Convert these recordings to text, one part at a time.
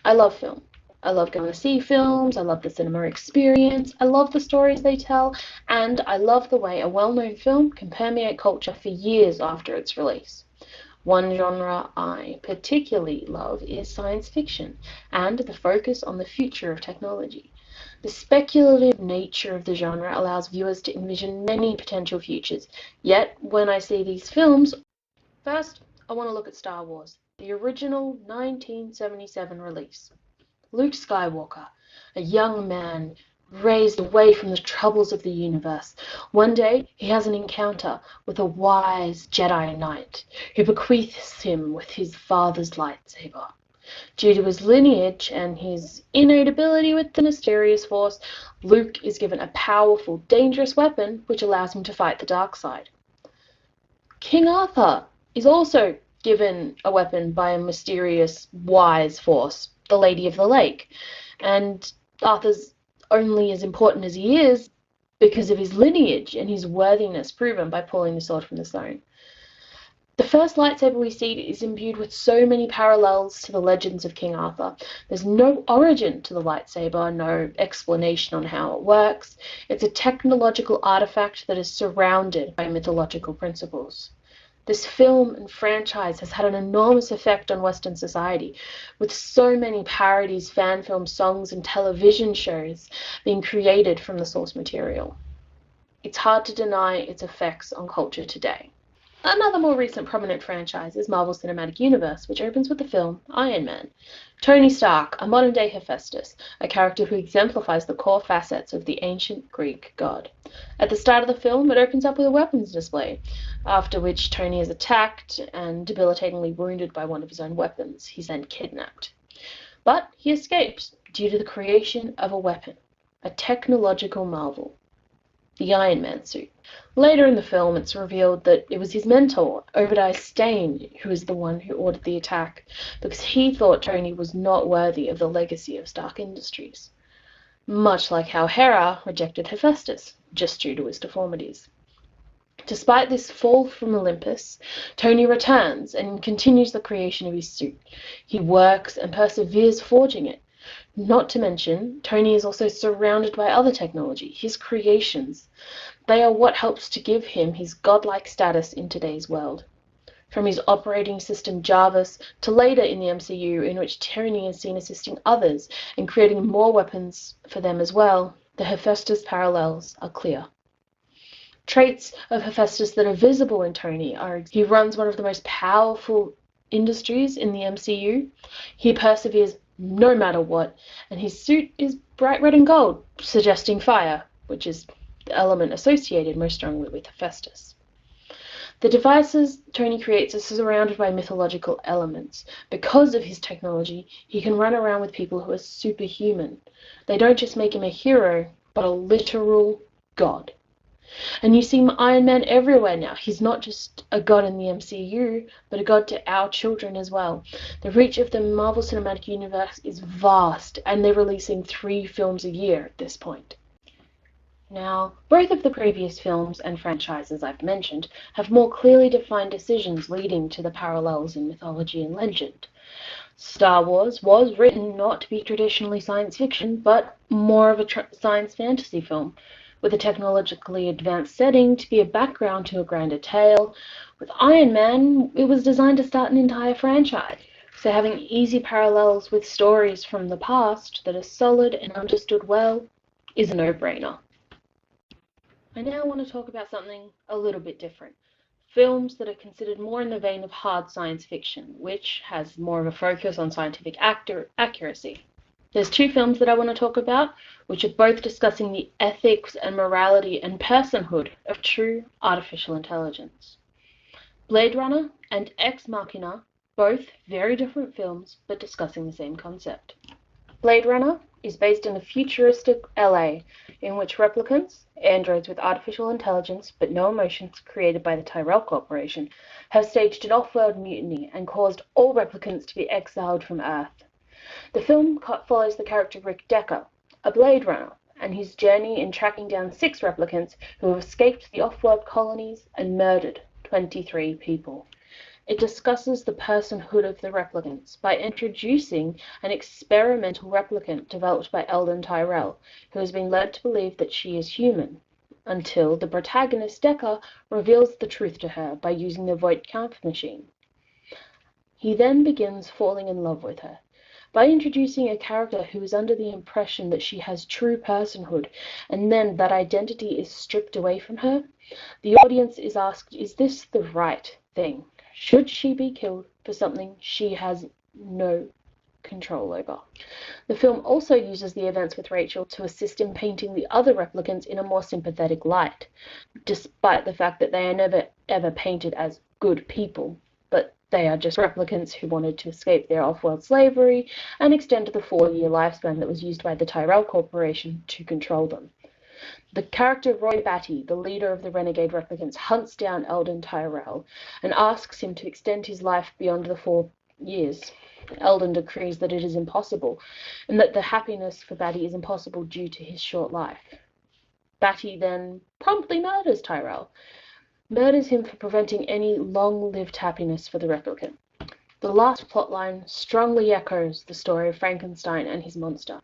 I love film. I love going to see films, I love the cinema experience, I love the stories they tell, and I love the way a well-known film can permeate culture for years after its release. One genre I particularly love is science fiction and the focus on the future of technology. The speculative nature of the genre allows viewers to envision many potential futures, yet when I see these films, first I want to look at Star Wars, the original 1977 release. Luke Skywalker, a young man raised away from the troubles of the universe. One day he has an encounter with a wise Jedi Knight who bequeaths him with his father's lightsaber. Due to his lineage and his innate ability with the mysterious force, Luke is given a powerful, dangerous weapon which allows him to fight the dark side. King Arthur is also given a weapon by a mysterious, wise force, the Lady of the Lake, and Arthur's only as important as he is because of his lineage and his worthiness proven by pulling the sword from the stone. The first lightsaber we see is imbued with so many parallels to the legends of King Arthur. There's no origin to the lightsaber, no explanation on how it works. It's a technological artifact that is surrounded by mythological principles. This film and franchise has had an enormous effect on Western society, with so many parodies, fan films, songs, and television shows being created from the source material. It's hard to deny its effects on culture today. Another more recent prominent franchise is Marvel's Cinematic Universe, which opens with the film Iron Man. Tony Stark, a modern-day Hephaestus, a character who exemplifies the core facets of the ancient Greek god. At the start of the film, it opens up with a weapons display, after which Tony is attacked and debilitatingly wounded by one of his own weapons. He's then kidnapped. But he escapes due to the creation of a weapon, a technological marvel, the Iron Man suit. Later in the film, it's revealed that it was his mentor, Obadiah Stane, who was the one who ordered the attack, because he thought Tony was not worthy of the legacy of Stark Industries. Much like how Hera rejected Hephaestus, just due to his deformities. Despite this fall from Olympus, Tony returns and continues the creation of his suit. He works and perseveres forging it. Not to mention, Tony is also surrounded by other technology, his creations. They are what helps to give him his godlike status in today's world. From his operating system Jarvis to later in the MCU, in which Tony is seen assisting others and creating more weapons for them as well, the Hephaestus parallels are clear. Traits of Hephaestus that are visible in Tony are he runs one of the most powerful industries in the MCU, he perseveres no matter what, and his suit is bright red and gold, suggesting fire, which is the element associated most strongly with Hephaestus. The devices Tony creates are surrounded by mythological elements. Because of his technology, he can run around with people who are superhuman. They don't just make him a hero, but a literal god. And you see Iron Man everywhere now. He's not just a god in the MCU, but a god to our children as well. The reach of the Marvel Cinematic Universe is vast, and they're releasing 3 films a year at this point. Now, both of the previous films and franchises I've mentioned have more clearly defined decisions leading to the parallels in mythology and legend. Star Wars was written not to be traditionally science fiction, but more of a science fantasy film, with a technologically advanced setting to be a background to a grander tale. With Iron Man, it was designed to start an entire franchise, so having easy parallels with stories from the past that are solid and understood well is a no-brainer. I now want to talk about something a little bit different. Films that are considered more in the vein of hard science fiction, which has more of a focus on scientific accuracy. There's 2 films that I want to talk about, which are both discussing the ethics and morality and personhood of true artificial intelligence. Blade Runner and Ex Machina, both very different films, but discussing the same concept. Blade Runner is based in a futuristic LA, in which replicants, androids with artificial intelligence but no emotions created by the Tyrell Corporation, have staged an off-world mutiny and caused all replicants to be exiled from Earth. The film follows the character Rick Decker, a Blade Runner, and his journey in tracking down 6 replicants who have escaped the off-world colonies and murdered 23 people. It discusses the personhood of the replicants by introducing an experimental replicant developed by Eldon Tyrell, who has been led to believe that she is human, until the protagonist Decker reveals the truth to her by using the Voight-Kampff machine. He then begins falling in love with her. By introducing a character who is under the impression that she has true personhood, and then that identity is stripped away from her, the audience is asked, is this the right thing? Should she be killed for something she has no control over? The film also uses the events with Rachel to assist in painting the other replicants in a more sympathetic light, despite the fact that they are never ever painted as good people, but they are just replicants who wanted to escape their off-world slavery and extend the 4-year lifespan that was used by the Tyrell Corporation to control them. The character Roy Batty, the leader of the renegade replicants, hunts down Eldon Tyrell and asks him to extend his life beyond the 4 years. Eldon decrees that it is impossible, and that the happiness for Batty is impossible due to his short life. Batty then promptly murders Tyrell, murders him for preventing any long-lived happiness for the replicant. The last plotline strongly echoes the story of Frankenstein and his monster.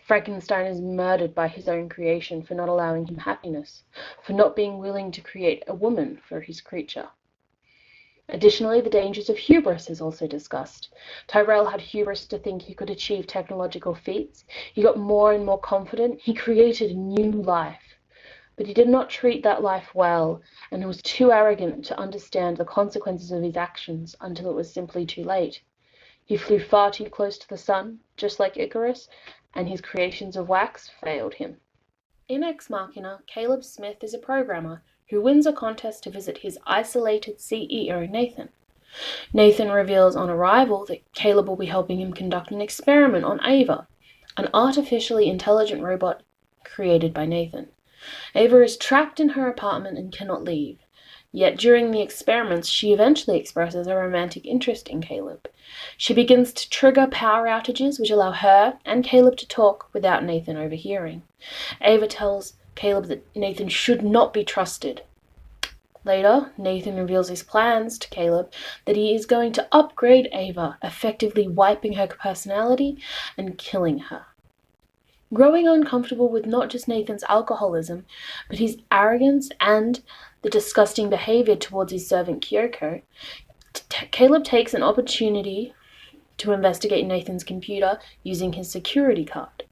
Frankenstein is murdered by his own creation for not allowing him happiness, for not being willing to create a woman for his creature. Additionally, the dangers of hubris is also discussed. Tyrell had hubris to think he could achieve technological feats. He got more and more confident. He created a new life. But he did not treat that life well, and was too arrogant to understand the consequences of his actions until it was simply too late. He flew far too close to the sun, just like Icarus, and his creations of wax failed him. In Ex Machina, Caleb Smith is a programmer who wins a contest to visit his isolated CEO, Nathan. Nathan reveals on arrival that Caleb will be helping him conduct an experiment on Ava, an artificially intelligent robot created by Nathan. Ava is trapped in her apartment and cannot leave. Yet during the experiments, she eventually expresses a romantic interest in Caleb. She begins to trigger power outages which allow her and Caleb to talk without Nathan overhearing. Ava tells Caleb that Nathan should not be trusted. Later, Nathan reveals his plans to Caleb that he is going to upgrade Ava, effectively wiping her personality and killing her. Growing uncomfortable with not just Nathan's alcoholism, but his arrogance and the disgusting behavior towards his servant Kyoko, Caleb takes an opportunity to investigate Nathan's computer using his security card.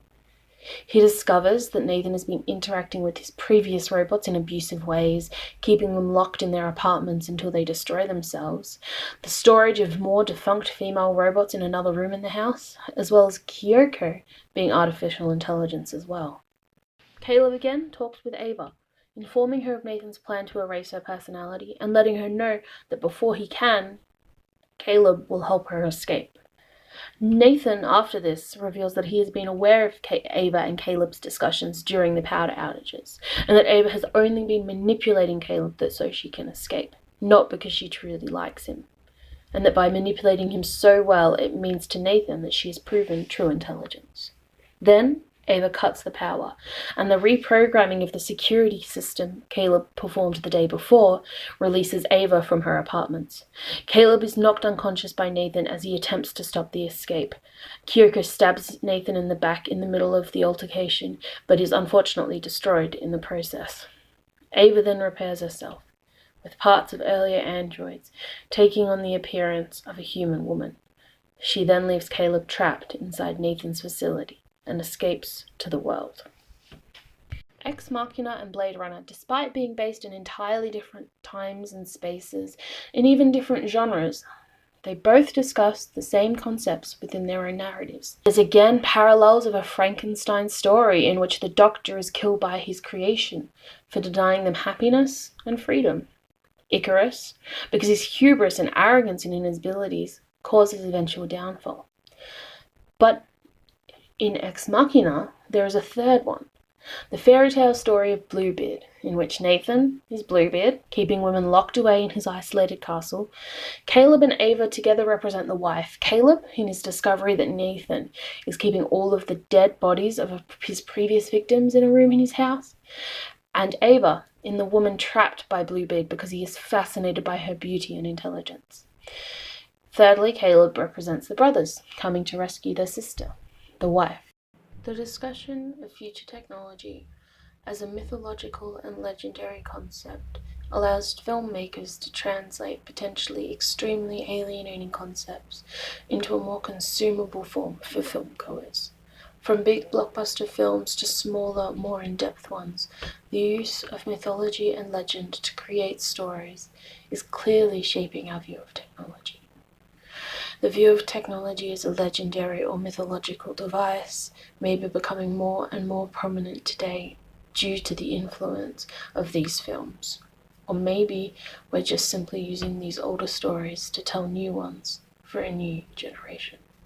He discovers that Nathan has been interacting with his previous robots in abusive ways, keeping them locked in their apartments until they destroy themselves, the storage of more defunct female robots in another room in the house, as well as Kyoko being artificial intelligence as well. Caleb again talks with Ava, informing her of Nathan's plan to erase her personality and letting her know that before he can, Caleb will help her escape. Nathan, after this, reveals that he has been aware of Ava and Caleb's discussions during the power outages, and that Ava has only been manipulating Caleb so she can escape, not because she truly likes him, and that by manipulating him so well, it means to Nathan that she has proven true intelligence. Then, Ava cuts the power, and the reprogramming of the security system Caleb performed the day before releases Ava from her apartments. Caleb is knocked unconscious by Nathan as he attempts to stop the escape. Kyoko stabs Nathan in the back in the middle of the altercation, but is unfortunately destroyed in the process. Ava then repairs herself, with parts of earlier androids, taking on the appearance of a human woman. She then leaves Caleb trapped inside Nathan's facility and escapes to the world. Ex Machina and Blade Runner, despite being based in entirely different times and spaces, and even different genres, they both discuss the same concepts within their own narratives. There's again parallels of a Frankenstein story in which the doctor is killed by his creation for denying them happiness and freedom. Icarus, because his hubris and arrogance in his abilities, causes eventual downfall. But in Ex Machina, there is a third one, the fairy tale story of Bluebeard, in which Nathan is Bluebeard, keeping women locked away in his isolated castle. Caleb and Ava together represent the wife. Caleb, in his discovery that Nathan is keeping all of the dead bodies of his previous victims in a room in his house. And Ava, in the woman trapped by Bluebeard because he is fascinated by her beauty and intelligence. Thirdly, Caleb represents the brothers coming to rescue their sister, the wife. The discussion of future technology as a mythological and legendary concept allows filmmakers to translate potentially extremely alienating concepts into a more consumable form for filmgoers. From big blockbuster films to smaller, more in-depth ones, the use of mythology and legend to create stories is clearly shaping our view of technology. The view of technology as a legendary or mythological device may be becoming more and more prominent today due to the influence of these films. Or maybe we're just simply using these older stories to tell new ones for a new generation.